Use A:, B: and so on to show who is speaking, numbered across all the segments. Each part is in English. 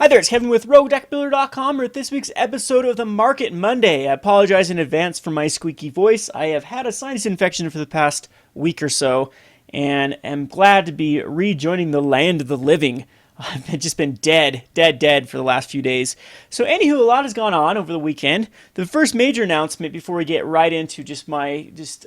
A: Hi there, it's Kevin with RogueDeckBuilder.com. We're at this week's episode of the Market Monday. I apologize in advance for my squeaky voice. I have had a sinus infection for the past week or so, and am glad to be rejoining the land of the living. I've just been dead for the last few days. So anywho, a lot has gone on over the weekend. The first major announcement before we get right into just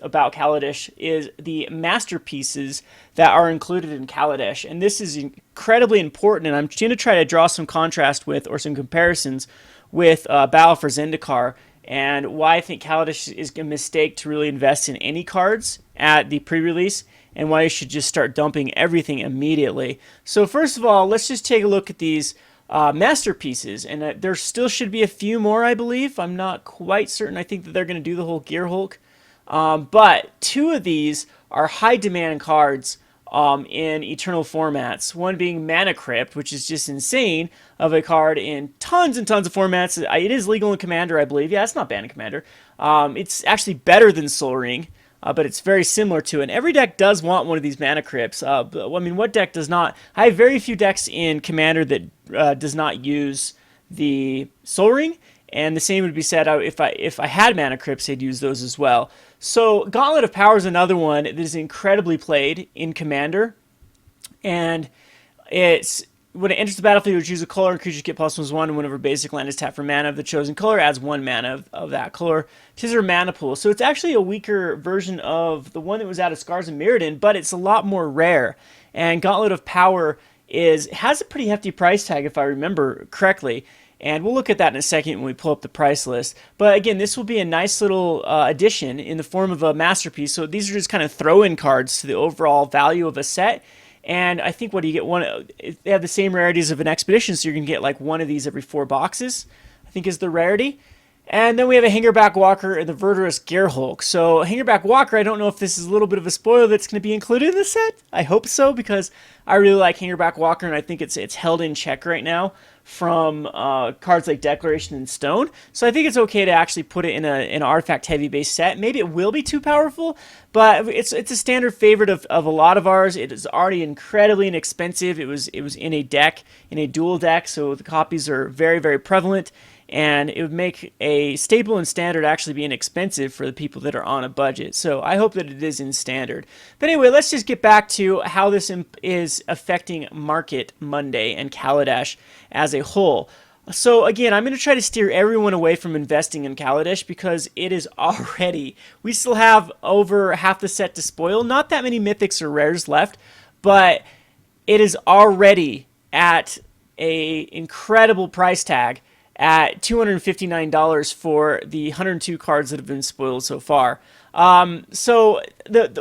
A: about Kaladesh is the masterpieces that are included in Kaladesh. And this is incredibly important, and I'm going to try to draw some contrast with, or some comparisons with Battle for Zendikar, and why I think Kaladesh is a mistake to really invest in any cards at the pre-release, and why you should just start dumping everything immediately. So first of all, let's just take a look at these masterpieces, and there still should be a few more, I believe. I'm not quite certain. I think that they're going to do the whole Gear Hulk, but two of these are high demand cards in Eternal formats. One being Mana Crypt, which is just insane of a card in tons and tons of formats. It is legal in Commander, I believe. Yeah, it's not banned in Commander. It's actually better than Soul Ring. But it's very similar to it. And every deck does want one of these Mana Crypts. I mean, what deck does not? I have very few decks in Commander that does not use the Soul Ring. And the same would be said if I had Mana Crypts, I'd use those as well. So Gauntlet of Power is another one that is incredibly played in Commander. And it's... when it enters the battlefield, you choose a color, and creatures get +1/+1, and whenever basic land is tapped for mana of the chosen color, adds 1 mana of that color to their mana pool. So it's actually a weaker version of the one that was out of Scars and Mirrodin, but it's a lot more rare. And Gauntlet of Power has a pretty hefty price tag, if I remember correctly. And we'll look at that in a second when we pull up the price list. But again, this will be a nice little addition in the form of a masterpiece. So these are just kind of throw-in cards to the overall value of a set. And I think, what do you get? They have the same rarities of an Expedition, so you're going to get like one of these every 4 boxes, I think is the rarity. And then we have a Hangerback Walker and the Verdurous Gear Hulk. So Hangerback Walker, I don't know if this is a little bit of a spoiler that's going to be included in the set. I hope so, because I really like Hangerback Walker, and I think it's held in check right now from cards like Declaration and Stone. So I think it's okay to actually put it in an artifact-heavy base set. Maybe it will be too powerful, but it's a standard favorite of a lot of ours. It is already incredibly inexpensive. It was in a deck, in a dual deck, so the copies are very, very prevalent. And it would make a staple and standard actually be inexpensive for the people that are on a budget. So I hope that it is in standard. But anyway, let's just get back to how this is affecting Market Monday and Kaladesh as a whole. So again, I'm going to try to steer everyone away from investing in Kaladesh, because it is already... we still have over half the set to spoil. Not that many mythics or rares left, but it is already at an incredible price tag at $259 for the 102 cards that have been spoiled so far. So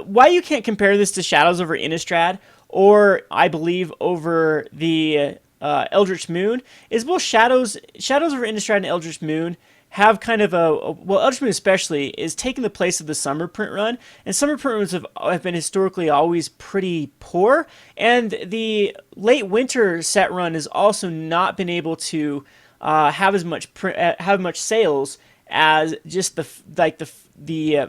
A: why you can't compare this to Shadows over Innistrad, or I believe over the Eldritch Moon, is both Shadows over Innistrad and Eldritch Moon have kind of well, Eldritch Moon especially is taking the place of the summer print run, and summer print runs have been historically always pretty poor, and the late winter set run has also not been able to have as much sales as just the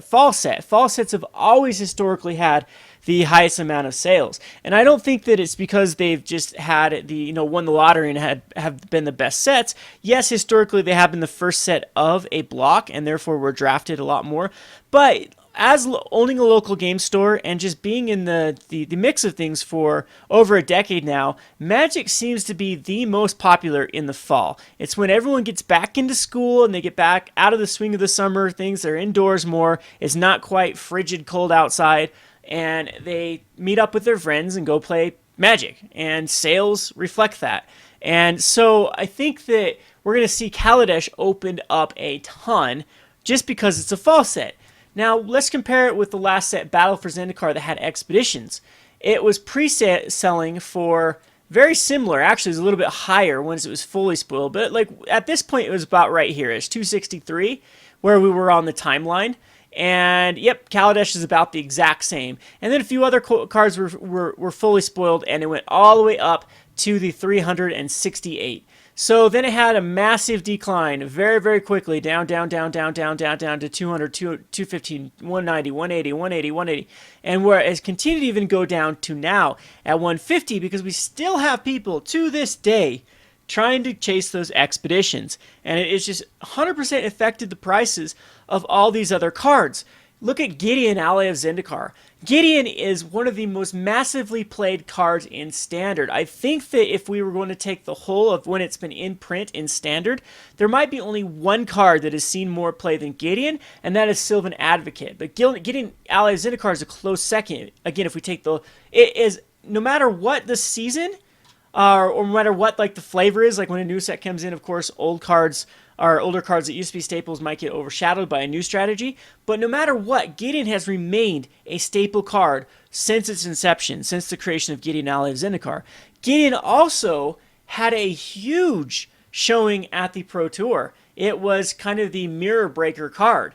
A: fall set. Fall sets have always historically had the highest amount of sales, and I don't think that it's because they've just had won the lottery and have been the best sets. Yes, historically they have been the first set of a block, and therefore were drafted a lot more. But as owning a local game store and just being in the mix of things for over a decade now, Magic seems to be the most popular in the fall. It's when everyone gets back into school and they get back out of the swing of the summer, things are indoors more, it's not quite frigid cold outside, and they meet up with their friends and go play Magic, and sales reflect that. And so I think that we're going to see Kaladesh opened up a ton just because it's a fall set. Now, let's compare it with the last set, Battle for Zendikar, that had Expeditions. It was pre-selling for very similar, actually it was a little bit higher once it was fully spoiled, but like at this point it was about right here. It's 263 where we were on the timeline. And yep, Kaladesh is about the exact same. And then a few other cards were fully spoiled, and it went all the way up to the 368. So then it had a massive decline very, very quickly, down to 200, 215, 190, 180, 180, 180. And where it's continued to even go down to now at 150, because we still have people to this day trying to chase those expeditions. And it's just 100% affected the prices of all these other cards. Look at Gideon, Ally of Zendikar. Gideon is one of the most massively played cards in Standard. I think that if we were going to take the whole of when it's been in print in Standard, there might be only one card that has seen more play than Gideon, and that is Sylvan Advocate. But Gideon, Ally of Zendikar is a close second. Again, if we take it is, no matter what the season, or no matter what like the flavor is, like when a new set comes in, of course, older cards that used to be staples might get overshadowed by a new strategy. But no matter what, Gideon has remained a staple card since its inception, since the creation of Gideon, Ally of Zendikar. Gideon also had a huge showing at the Pro Tour. It was kind of the mirror breaker card.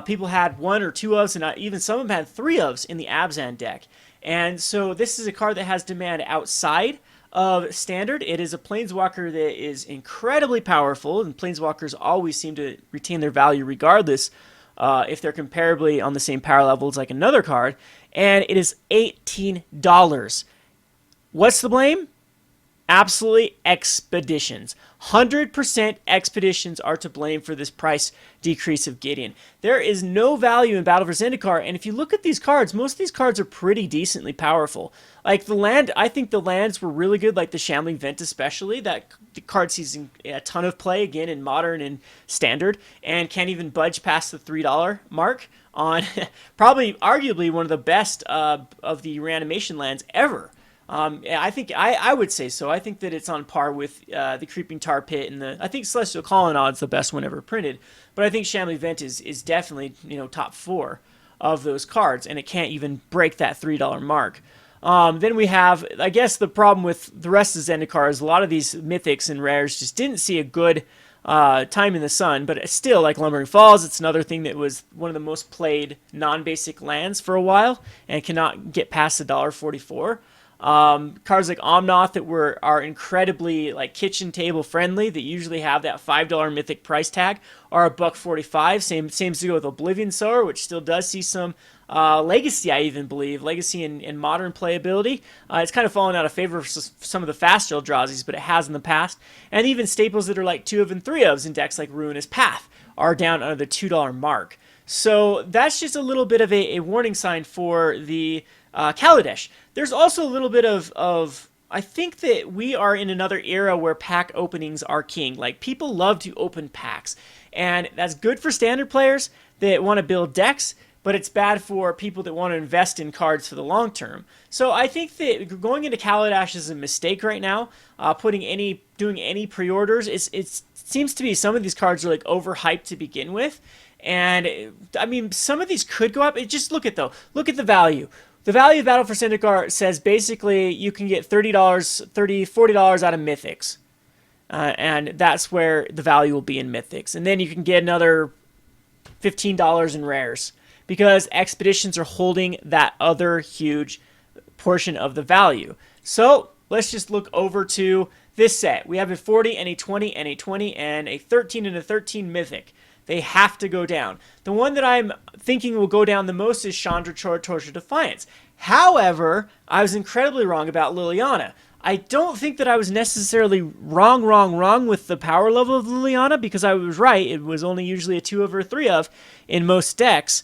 A: People had one or two ofs, and even some of them had three ofs in the Abzan deck. And so this is a card that has demand outside of Standard. It is a Planeswalker that is incredibly powerful, and Planeswalkers always seem to retain their value regardless if they're comparably on the same power level as like another card. And it is $18. What's the blame? Absolutely Expeditions. 100% Expeditions are to blame for this price decrease of Gideon. There is no value in Battle for Zendikar, and if you look at these cards, most of these cards are pretty decently powerful. Like the land, I think the lands were really good, like the Shambling Vent especially. That the card sees a ton of play, again, in Modern and Standard, and can't even budge past the $3 mark on probably arguably one of the best of the reanimation lands ever. I think I would say so. I think that it's on par with the Creeping Tar Pit, and I think Celestial Colonnade is the best one ever printed. But I think Shambling Vent is definitely top 4 of those cards, and it can't even break that $3 mark. Then we have, I guess, the problem with the rest of Zendikar is a lot of these mythics and rares just didn't see a good time in the sun, but it's still, like Lumbering Falls, it's another thing that was one of the most played non-basic lands for a while and cannot get past $1.44. Cards like Omnath that are incredibly like kitchen table friendly, that usually have that $5 mythic price tag, are $1.45. Same to go with Oblivion Sower, which still does see some Legacy, I even believe. Legacy and Modern playability. It's kind of fallen out of favor for some of the fast Eldrazi's, but it has in the past. And even staples that are like 2 of and 3 ofs in decks like Ruinous Path are down under the $2 mark. So that's just a little bit of a warning sign for the Kaladesh. There's also a little bit of I think that we are in another era where pack openings are king. Like, people love to open packs, and that's good for Standard players that want to build decks, but it's bad for people that want to invest in cards for the long term. So I think that going into Kaladesh is a mistake right now. Doing any pre-orders, it seems to be some of these cards are like overhyped to begin with, and I mean some of these could go up. Look at the value. The value of Battle for Zendikar says basically you can get $30, $40 out of Mythics. And that's where the value will be in Mythics. And then you can get another $15 in Rares, because Expeditions are holding that other huge portion of the value. So let's just look over to this set. We have a 40 and a 20 and a 20 and a 13 and a 13 Mythic. They have to go down. The one that I'm thinking will go down the most is Chandra Torture Defiance. However, I was incredibly wrong about Liliana. I don't think that I was necessarily wrong with the power level of Liliana, because I was right. It was only usually a 2 of or 3 of in most decks.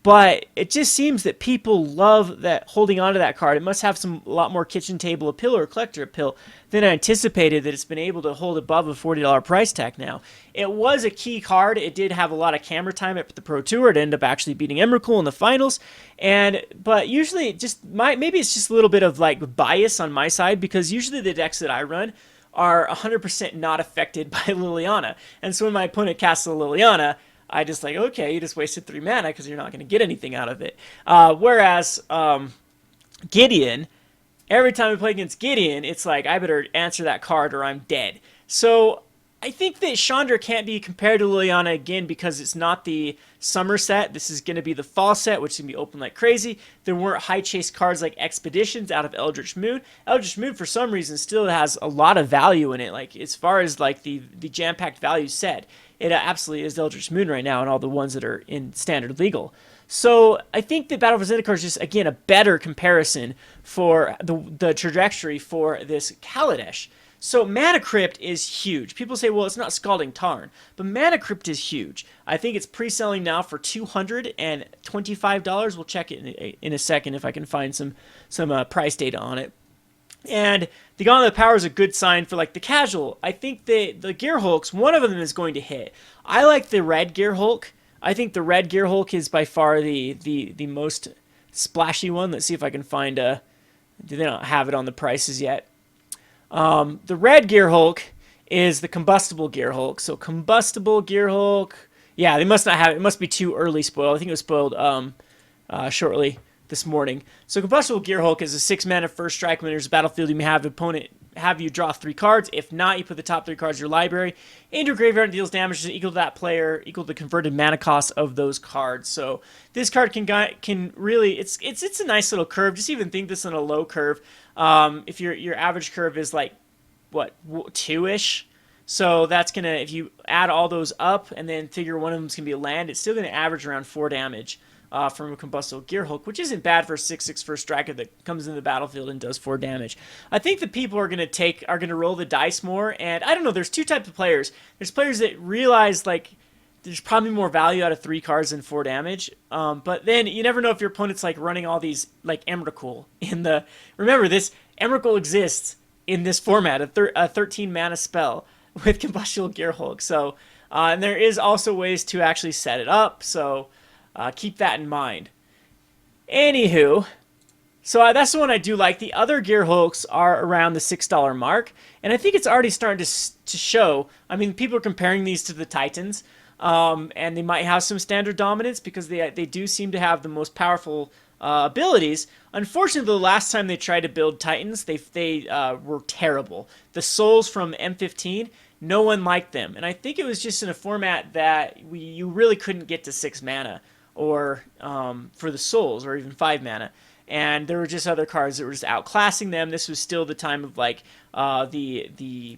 A: But it just seems that people love that, holding on to that card. It must have a lot more kitchen table appeal or collector appeal than I anticipated, that it's been able to hold above a $40 price tag now. It was a key card. It did have a lot of camera time at the Pro Tour. It ended up actually beating Emrakul in the finals. But usually maybe it's just a little bit of like bias on my side, because usually the decks that I run are 100% not affected by Liliana. And so when my opponent casts a Liliana, I just like, okay, you just wasted 3 mana because you're not going to get anything out of it. Whereas Gideon, every time we play against Gideon, it's like, I better answer that card or I'm dead. So I think that Chandra can't be compared to Liliana again, because it's not the summer set. This is going to be the fall set, which is going to be open like crazy. There weren't high chase cards like Expeditions out of Eldritch Moon. Eldritch Moon, for some reason, still has a lot of value in it. Like, as far as like the jam-packed value set, it absolutely is Eldritch Moon right now, and all the ones that are in Standard Legal. So I think that Battle for Zendikar is just, again, a better comparison for the trajectory for this Kaladesh. So Mana Crypt is huge. People say, well, it's not Scalding Tarn, but Mana Crypt is huge. I think it's pre-selling now for $225. We'll check it in a second if I can find some price data on it. And the Gauntlet of Power is a good sign for like the casual. I think the Gear Hulks, one of them is going to hit. I like the red Gear Hulk. I think the red Gear Hulk is by far the most splashy one. Let's see if I can find a. They don't have it on the prices yet. The red Gear Hulk is the combustible Gear Hulk. So combustible Gear Hulk. Yeah, they must not have it. It must be too early spoiled. I think it was spoiled shortly this morning. So combustible Gear Hulk is a 6 mana first strike. When there's a battlefield, you may have opponent have you draw 3 cards. If not, you put the top 3 cards of your library into your graveyard and deals damage equal to that player, equal to the converted mana cost of those cards. So this card can really it's a nice little curve. Just even think this on a low curve. If your average curve is like what 2-ish. So that's gonna, if you add all those up and then figure one of them's gonna be a land, it's still gonna average around 4 damage. From a combustible Gear Hulk, which isn't bad for a 6/6 first striker that comes in the battlefield and does 4 damage. I think the people are gonna roll the dice more, and I don't know. There's 2 types of players. There's players that realize like there's probably more value out of 3 cards than 4 damage. But then you never know if your opponent's like running all these like Emrakul in the. Remember, this Emrakul exists in this format, a 13 mana spell with combustible Gear Hulk. So and there is also ways to actually set it up. So. Keep that in mind. Anywho, so that's the one I do like. The other Gear Hulks are around the $6 mark, and I think it's already starting to show. I mean, people are comparing these to the Titans, and they might have some standard dominance because they do seem to have the most powerful abilities. Unfortunately, the last time they tried to build Titans, they were terrible. The souls from M15, no one liked them, and I think it was just in a format that you really couldn't get to 6 mana. Or for the souls, or even 5 mana, and there were just other cards that were just outclassing them. This was still the time of like the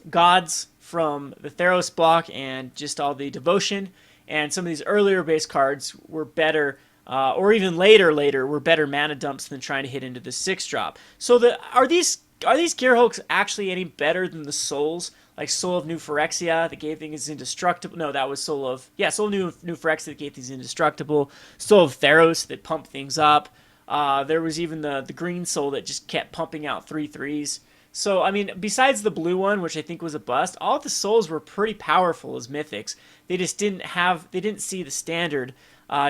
A: gods from the Theros block and just all the devotion, and some of these earlier base cards were better, or even later were better mana dumps than trying to hit into the 6-drop. So are these Gear Hulks actually any better than the souls? Like Soul of New Phyrexia that gave things indestructible. No, that was Soul of New Phyrexia that gave things indestructible. Soul of Theros that pumped things up. There was even the green soul that just kept pumping out 3/3s. So I mean, besides the blue one, which I think was a bust, all of the souls were pretty powerful as mythics. They just didn't see the standard.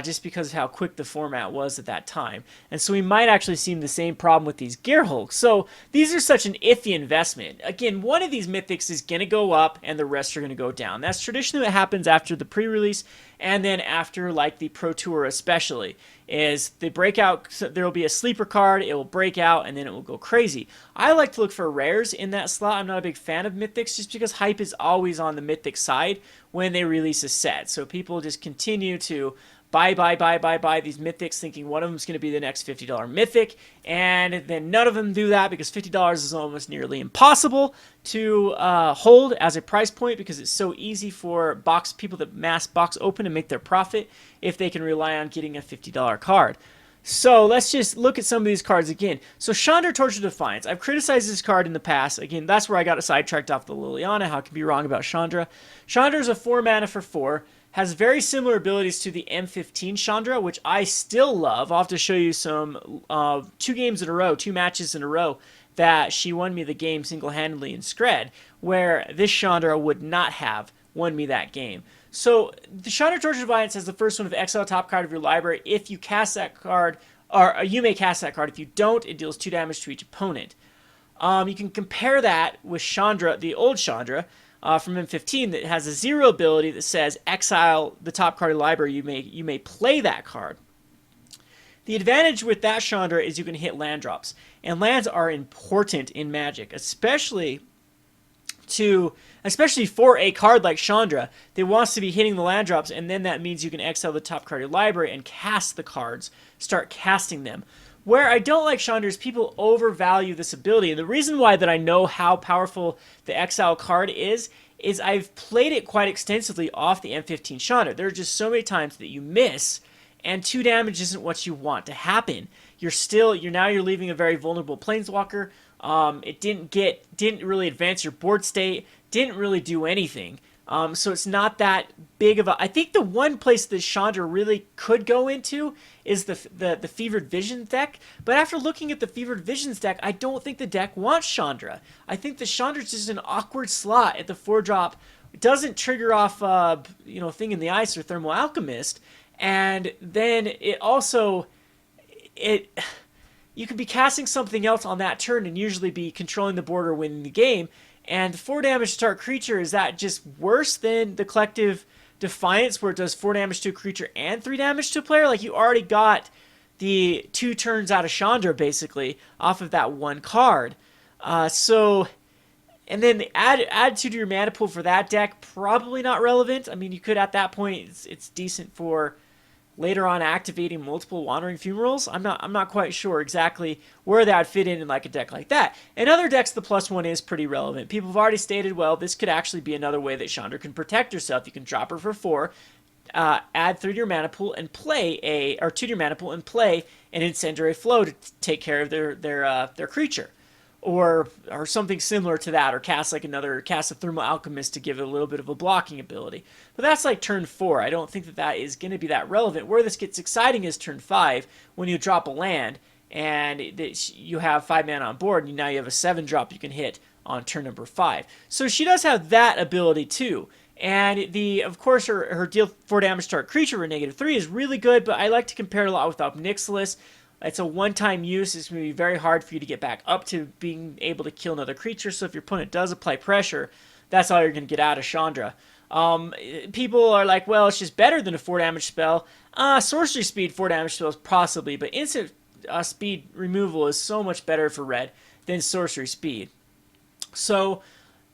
A: Just because of how quick the format was at that time. And so we might actually see the same problem with these Gear Hulks. So these are such an iffy investment. Again, one of these mythics is going to go up and the rest are going to go down. That's traditionally what happens after the pre-release and then after like the Pro Tour especially. Is they break out, so there will be a sleeper card, it will break out, and then it will go crazy. I like to look for rares in that slot. I'm not a big fan of mythics just because hype is always on the mythic side when they release a set. So people just continue to buy these mythics thinking one of them is going to be the next $50 mythic, and then none of them do that because $50 is almost nearly impossible to hold as a price point because it's so easy for people that mass box open and make their profit if they can rely on getting a $50 card. So let's just look at some of these cards again. So Chandra, Torch of Defiance. I've criticized this card in the past. Again, that's where I got sidetracked off the Liliana. How can I be wrong about Chandra? Chandra is a 4 mana for 4. Has very similar abilities to the M15 Chandra, which I still love. I'll have to show you some 2 matches in a row, that she won me the game single-handedly in Scred, where this Chandra would not have won me that game. So the Chandra Torch of Defiance has the first one of exile top card of your library. If you cast that card, or you may cast that card. If you don't, it deals 2 damage to each opponent. You can compare that with Chandra, the old Chandra, from M15 that has a 0 ability that says exile the top card of the library. You may play that card. The advantage with that Chandra is you can hit land drops, and lands are important in Magic, especially for a card like Chandra that wants to be hitting the land drops, and then that means you can exile the top card of your library and cast the cards, start casting them. Where I don't like Chandra is people overvalue this ability. And the reason why that I know how powerful the exile card is I've played it quite extensively off the M15 Chandra. There are just so many times that you miss, and 2 damage isn't what you want to happen. You're leaving a very vulnerable Planeswalker It didn't really advance your board state, didn't really do anything. So it's not that big of a. I think the one place that Chandra really could go into is the Fevered Visions deck. But after looking at the Fevered Visions deck, I don't think the deck wants Chandra. I think the Chandra's just an awkward slot at the 4-drop. It doesn't trigger off Thing in the Ice or Thermal Alchemist, and then it also you could be casting something else on that turn and usually be controlling the board or winning the game. And 4 damage to start creature, is that just worse than the Collective Defiance, where it does 4 damage to a creature and 3 damage to a player? Like, you already got the 2 turns out of Chandra, basically, off of that one card. And then add 2 to your mana pool for that deck, probably not relevant. I mean, you could, at that point, it's decent for later on activating multiple Wandering Fumarals. I'm not quite sure exactly where that would fit in like a deck like that. In other decks, the +1 is pretty relevant. People have already stated, well, this could actually be another way that Chandra can protect herself. You can drop her for 4, add 3 to your mana pool and play or 2 to your mana pool and play an Incendiary Flow to take care of their creature. Or something similar to that, or cast a Thermal Alchemist to give it a little bit of a blocking ability. But that's like turn 4. I don't think that is going to be that relevant. Where this gets exciting is turn 5, when you drop a land, and you have 5 mana on board, and now you have a 7-drop you can hit on turn number 5. So she does have that ability too. And of course, her deal 4 damage to our creature for -3 is really good, but I like to compare it a lot with Obnixilis. It's a one-time use. It's going to be very hard for you to get back up to being able to kill another creature. So if your opponent does apply pressure, that's all you're going to get out of Chandra. People are like, well, it's just better than a 4 damage spell. Sorcery speed 4 damage spells possibly, but instant speed removal is so much better for red than sorcery speed. So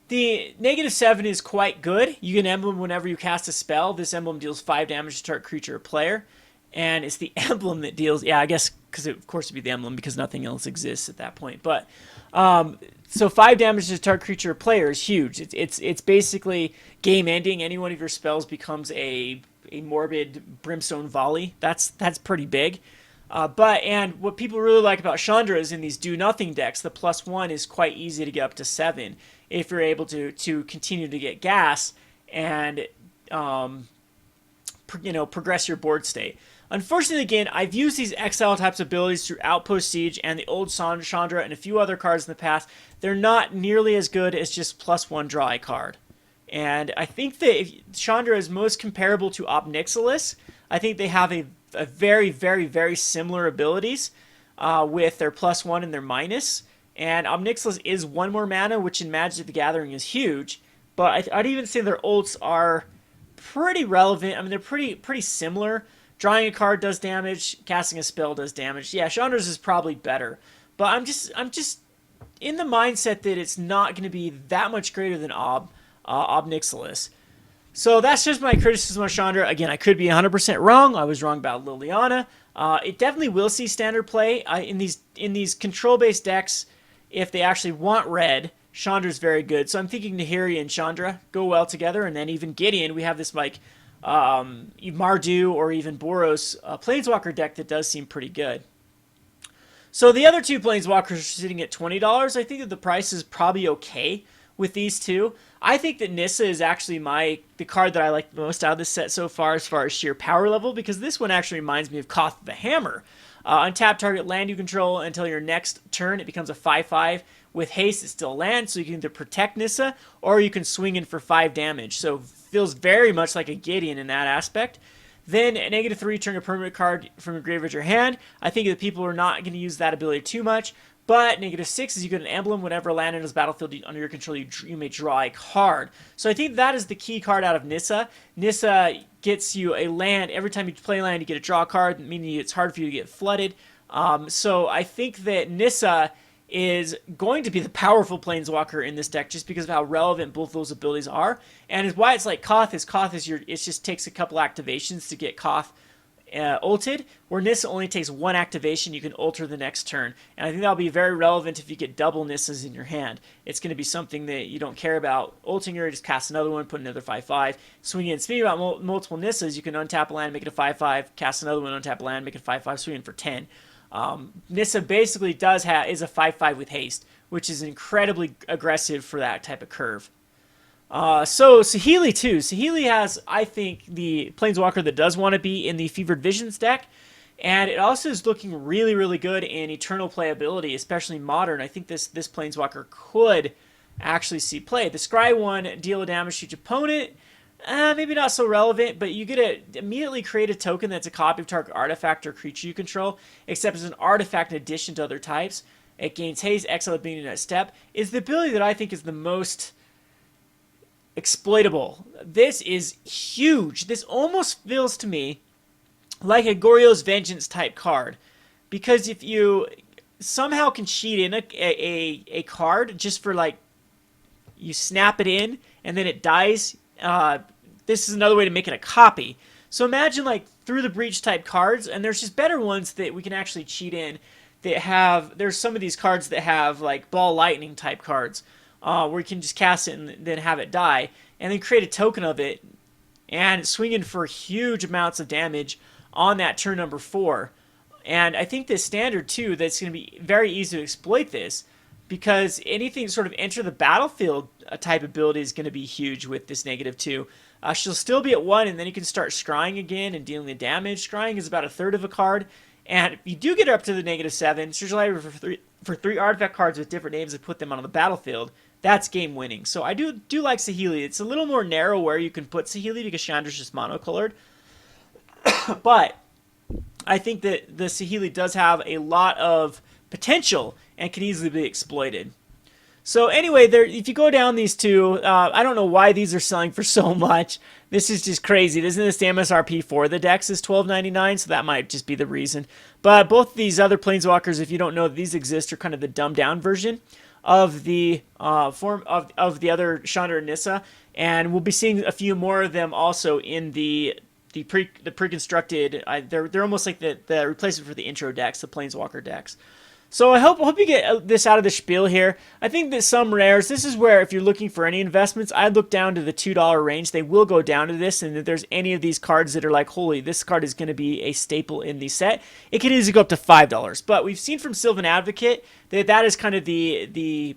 A: the -7 is quite good. You get an emblem whenever you cast a spell. This emblem deals 5 damage to target creature or player. And it's the emblem that deals, I guess, because of course it'd be the emblem because nothing else exists at that point. But so 5 damage to target creature or player is huge. It's basically game ending. Any one of your spells becomes a morbid brimstone volley. That's pretty big. And what people really like about Chandra is in these do nothing decks, the +1 is quite easy to get up to 7 if you're able to continue to get gas and progress your board state. Unfortunately, again, I've used these exile types of abilities through Outpost Siege and the old Chandra and a few other cards in the past. They're not nearly as good as just +1 draw a card. And I think that Chandra is most comparable to Obnixilis. I think they have a very, very, very similar abilities with their +1 and their minus. And Obnixilis is 1 more mana, which in Magic the Gathering is huge. But I'd even say their ults are pretty relevant. I mean, they're pretty similar. Drawing a card does damage. Casting a spell does damage. Yeah, Chandra's is probably better. But I'm just in the mindset that it's not going to be that much greater than Obnixilis. So that's just my criticism of Chandra. Again, I could be 100% wrong. I was wrong about Liliana. It definitely will see standard play in these control-based decks. If they actually want red, Chandra's very good. So I'm thinking Nahiri and Chandra go well together, and then even Gideon, we have this like Mardu or even Boros Planeswalker deck that does seem pretty good. So the other 2 Planeswalkers are sitting at $20. I think that the price is probably okay with these 2. I think that Nissa is actually the card that I like the most out of this set so far as sheer power level, because this one actually reminds me of Koth the Hammer. Untap target land you control until your next turn. It becomes a 5/5. With haste, it's still land, so you can either protect Nissa or you can swing in for 5 damage. So feels very much like a Gideon in that aspect. Then at -3, turn a permanent card from your graveyard to your hand. I think that people are not going to use that ability too much. But -6 is you get an emblem whenever a land enters battlefield under your control, you may draw a card. So I think that is the key card out of Nissa. Nissa gets you a land. Every time you play land, you get a draw card, meaning it's hard for you to get flooded. So I think that Nissa is going to be the powerful Planeswalker in this deck just because of how relevant both those abilities are. And is why it's like Koth is it just takes a couple activations to get Koth ulted, where Nissa only takes 1 activation. You can alter the next turn, and I think that'll be very relevant if you get double Nissas in your hand. It's going to be something that you don't care about ulting her, just cast another one, put another 5/5, swing in. Speaking about multiple Nissas, you can untap a land, make it a 5/5, cast another one, untap a land, make it a 5/5, swing in for 10. Nissa basically is a 5/5 with haste, which is incredibly aggressive for that type of curve. So Saheeli too. Saheeli has, I think, the Planeswalker that does want to be in the Fevered Visions deck. And it also is looking really, really good in Eternal playability, especially Modern. I think this Planeswalker could actually see play. The Scry 1, deal damage to each opponent. Maybe not so relevant, but you get to immediately create a token that's a copy of target artifact or creature you control, except as an artifact in addition to other types. It gains haste, exile at beginning of step. Is the ability that I think is the most exploitable. This is huge. This almost feels to me like a Goryo's Vengeance type card, because if you somehow can cheat in a card just for like, you snap it in and then it dies, this is another way to make it a copy. So imagine like Through the Breach type cards, and there's just better ones that we can actually cheat in that have, there's some of these cards that have like Ball Lightning type cards, where you can just cast it and then have it die, and then create a token of it and swing in for huge amounts of damage on that turn number 4. And I think this standard too, that's going to be very easy to exploit this, because anything sort of enter the battlefield type ability is going to be huge with this -2. She'll still be at 1, and then you can start scrying again and dealing the damage. Scrying is about a third of a card, and if you do get her up to the -7, search the library for three artifact cards with different names and put them on the battlefield. That's game winning. So I do like Saheeli. It's a little more narrow where you can put Saheeli because Chandra's just monocolored. But I think that the Saheeli does have a lot of potential and can easily be exploited. So anyway, if you go down these two, I don't know why these are selling for so much. This is just crazy. Isn't this the MSRP for the decks is $12.99? So that might just be the reason. But both these other Planeswalkers, if you don't know that these exist, are kind of the dumbed down version of the form of the other Chandra and Nissa, and we'll be seeing a few more of them also in the pre-constructed. They're almost like the replacement for the intro decks, the Planeswalker decks. So I hope you get this out of the spiel here. I think that some rares, this is where if you're looking for any investments, I'd look down to the $2 range. They will go down to this, and if there's any of these cards that are like, holy, this card is going to be a staple in the set, it can easily go up to $5. But we've seen from Sylvan Advocate that is kind of the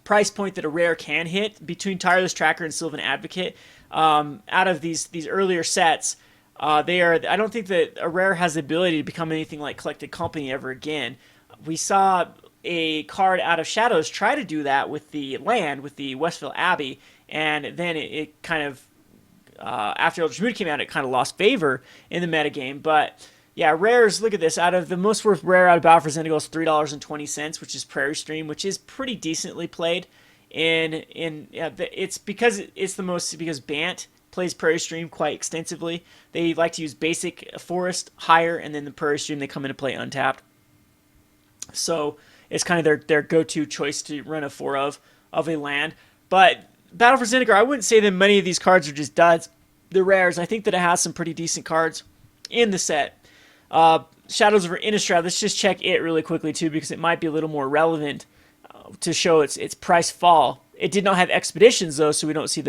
A: price point that a rare can hit between Tireless Tracker and Sylvan Advocate. Out of these earlier sets, I don't think that a rare has the ability to become anything like Collected Company ever again. We saw a card out of Shadows try to do that with the land, with the Westville Abbey, and then it kind of, after Eldritch Moon came out, it kind of lost favor in the metagame. But yeah, rares, look at this. Out of the most worth rare out of Battle for Zendikar is $3.20, which is Prairie Stream, which is pretty decently played. It's because Bant plays Prairie Stream quite extensively. They like to use basic Forest higher, and then the Prairie Stream they come into play untapped. So it's kind of their go-to choice to run a 4 of a land. But Battle for Zendikar, I wouldn't say that many of these cards are just duds. They're rares. I think that it has some pretty decent cards in the set. Shadows over Innistrad, let's just check it really quickly too, because it might be a little more relevant to show its price fall. It did not have expeditions though, so we don't see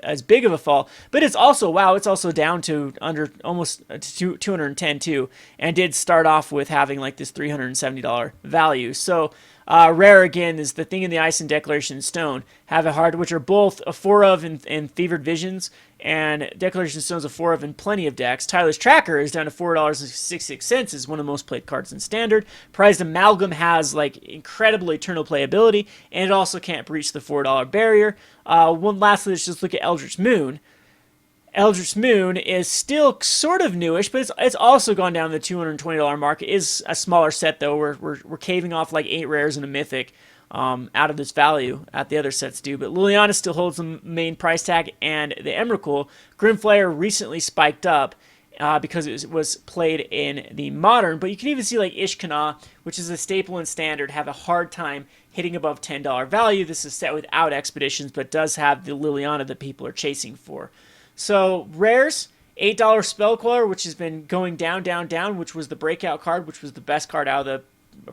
A: as big of a fall. But it's also down to under almost to 210 too, and did start off with having like this $370 value. So rare again is the Thing in the Ice and Declaration in Stone have a hard, which are both a 4 of in Fevered Visions, and Declaration of Stone's a 4 of in plenty of decks. Tireless Tracker is down to $4.66, is one of the most played cards in Standard. Prized Amalgam has like incredible eternal playability, and it also can't breach the $4 barrier. Lastly, let's just look at Eldritch Moon. Eldritch Moon is still sort of newish, but it's also gone down to the $220 mark. It is a smaller set though. We're caving off like 8 rares and a mythic out of this value at the other sets do. But Liliana still holds the main price tag, and the Emrakul. Grimflayer recently spiked up because it was played in the Modern. But you can even see like Ishkana, which is a staple in Standard, have a hard time hitting above $10 value. This is set without expeditions, but does have the Liliana that people are chasing for. So rares, $8 Spellqueller, which has been going down, which was the breakout card, which was the best card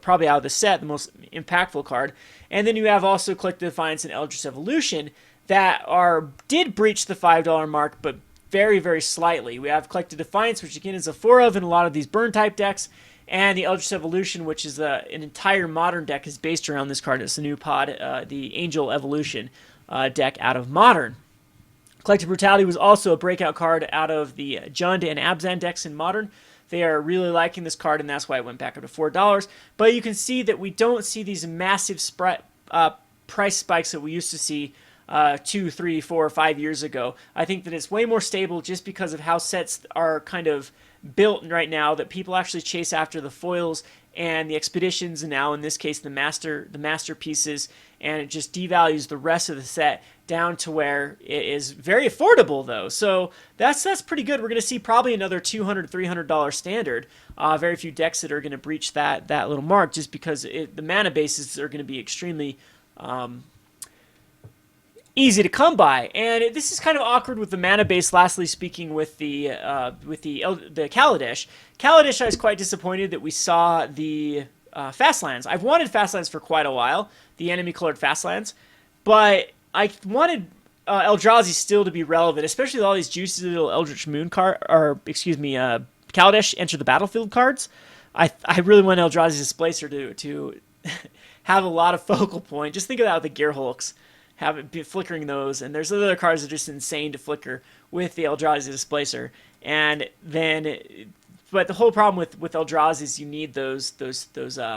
A: probably out of the set, the most impactful card. And then you have also Collective Defiance and Eldritch Evolution that did breach the $5 mark, but very, very slightly. We have Collective Defiance, which again is a 4 of in a lot of these burn type decks, And the Eldritch Evolution, which is an entire Modern deck, is based around this card. It's a new pod, the Angel Evolution deck out of Modern. Collective Brutality was also a breakout card out of the Jund and Abzan decks in Modern. They are really liking this card, and that's why it went back up to $4. But you can see that we don't see these massive price spikes that we used to see 2, 3, 4, 5 years ago. I think that it's way more stable just because of how sets are kind of built right now, that people actually chase after the foils and the expeditions, and now in this case the masterpieces, and it just devalues the rest of the set down to where it is very affordable though. So that's pretty good. We're going to see probably another $200, $300 standard. Very few decks that are going to breach that little mark, just because the mana bases are going to be extremely easy to come by. And this is kind of awkward with the mana base. Lastly speaking, with the Kaladesh. Kaladesh, I was quite disappointed that we saw the fast lands. I've wanted fast lands for quite a while, the enemy colored fast lands, but I wanted Eldrazi still to be relevant, especially with all these juicy little Eldritch Moon Kaladesh Enter the Battlefield cards. I really want Eldrazi Displacer to have a lot of focal point. Just think of that with the Gear Hulks, have it be flickering those, and there's other cards that are just insane to flicker with the Eldrazi Displacer. And then, but the whole problem with Eldrazi is you need those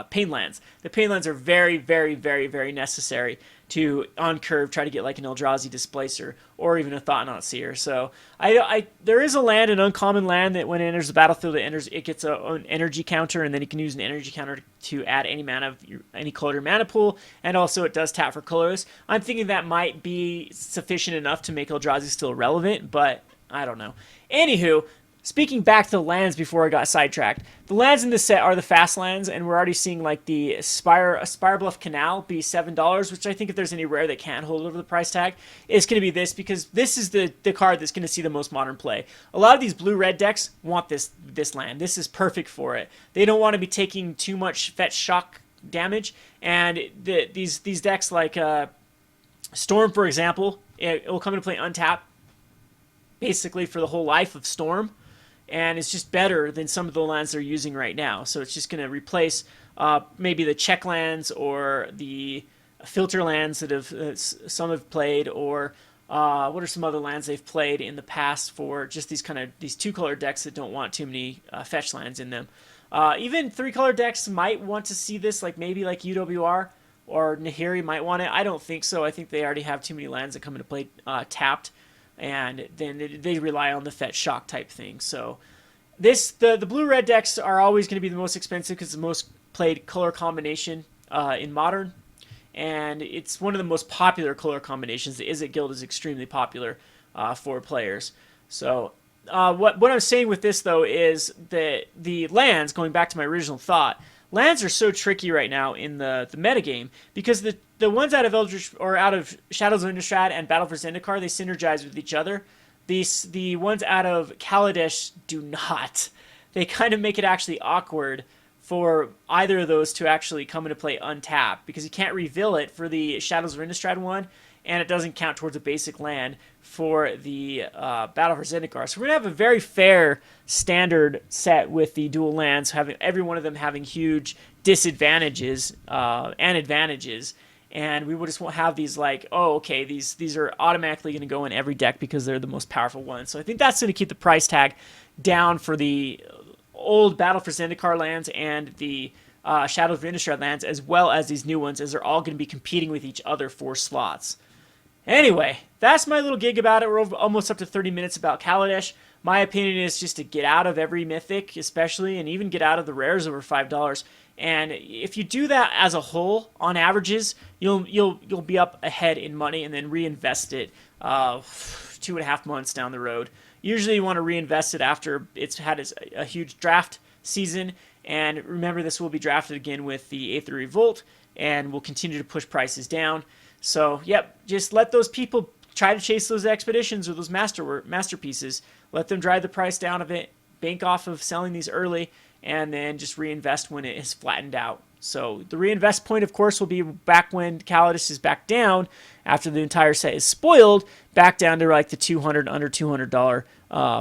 A: pain lands. The pain lands are very, very, very, very necessary to, on curve, try to get like an Eldrazi Displacer or even a Thought-Knot Seer. So there is a land, an uncommon land, that when it enters the battlefield, it gets an energy counter, and then you can use an energy counter to add any mana of any color mana pool, and also it does tap for colorless. I'm thinking that might be sufficient enough to make Eldrazi still relevant, but I don't know. Anywho, speaking back to the lands before I got sidetracked, the lands in this set are the fast lands, and we're already seeing like the Spirebluff Canal be $7, which I think if there's any rare that can't hold over the price tag, it's going to be this, because this is the card that's going to see the most modern play. A lot of these blue-red decks want this land. This is perfect for it. They don't want to be taking too much fetch shock damage, and these decks like Storm, for example, it will come into play untap basically for the whole life of Storm. And it's just better than some of the lands they're using right now. So it's just going to replace maybe the check lands or the filter lands that some have played, or what are some other lands they've played in the past for just these two-color decks that don't want too many fetch lands in them. Even three-color decks might want to see this, like maybe like UWR or Nahiri might want it. I don't think so. I think they already have too many lands that come into play tapped, and then they rely on the fetch shock type thing. So the blue-red decks are always going to be the most expensive because it's the most played color combination in Modern, and it's one of the most popular color combinations. The Izzet Guild is extremely popular for players. So what I'm saying with this, though, is that the lands, going back to my original thought, lands are so tricky right now in the metagame, because the ones out of Eldritch, or out of Shadows of Innistrad and Battle for Zendikar, they synergize with each other. The ones out of Kaladesh do not. They kind of make it actually awkward for either of those to actually come into play untapped, because you can't reveal it for the Shadows of Innistrad one, and it doesn't count towards a basic land for the Battle for Zendikar. So we're going to have a very fair standard set with the dual lands, having every one of them having huge disadvantages and advantages. And we will just won't have these like, oh, okay, these are automatically going to go in every deck because they're the most powerful ones. So I think that's going to keep the price tag down for the old Battle for Zendikar lands and the Shadows of Innistrad lands, as well as these new ones, as they're all going to be competing with each other for slots. Anyway, that's my little gig about it. We're almost up to 30 minutes about Kaladesh. My opinion is just to get out of every mythic, especially, and even get out of the rares over $5. And if you do that as a whole, on averages, you'll be up ahead in money, and then reinvest it 2.5 months down the road. Usually you want to reinvest it after it's had a huge draft season. And remember, this will be drafted again with the Aether Revolt, and we'll continue to push prices down. So, yep, just let those people try to chase those expeditions or those masterpieces. Let them drive the price down of it, bank off of selling these early, and then just reinvest when it is flattened out. So the reinvest point, of course, will be back when Kaladesh is back down after the entire set is spoiled, back down to like the $200, under $200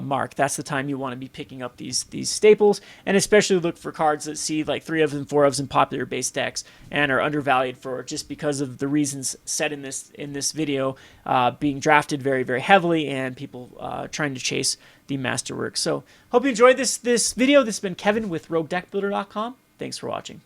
A: mark. That's the time you want to be picking up these staples, and especially look for cards that see like 3 ofs and 4 ofs in popular base decks and are undervalued for just because of the reasons said in this video, being drafted very, very heavily and people trying to chase the masterwork. So hope you enjoyed this video. This has been Kevin with RogueDeckBuilder.com. Thanks for watching.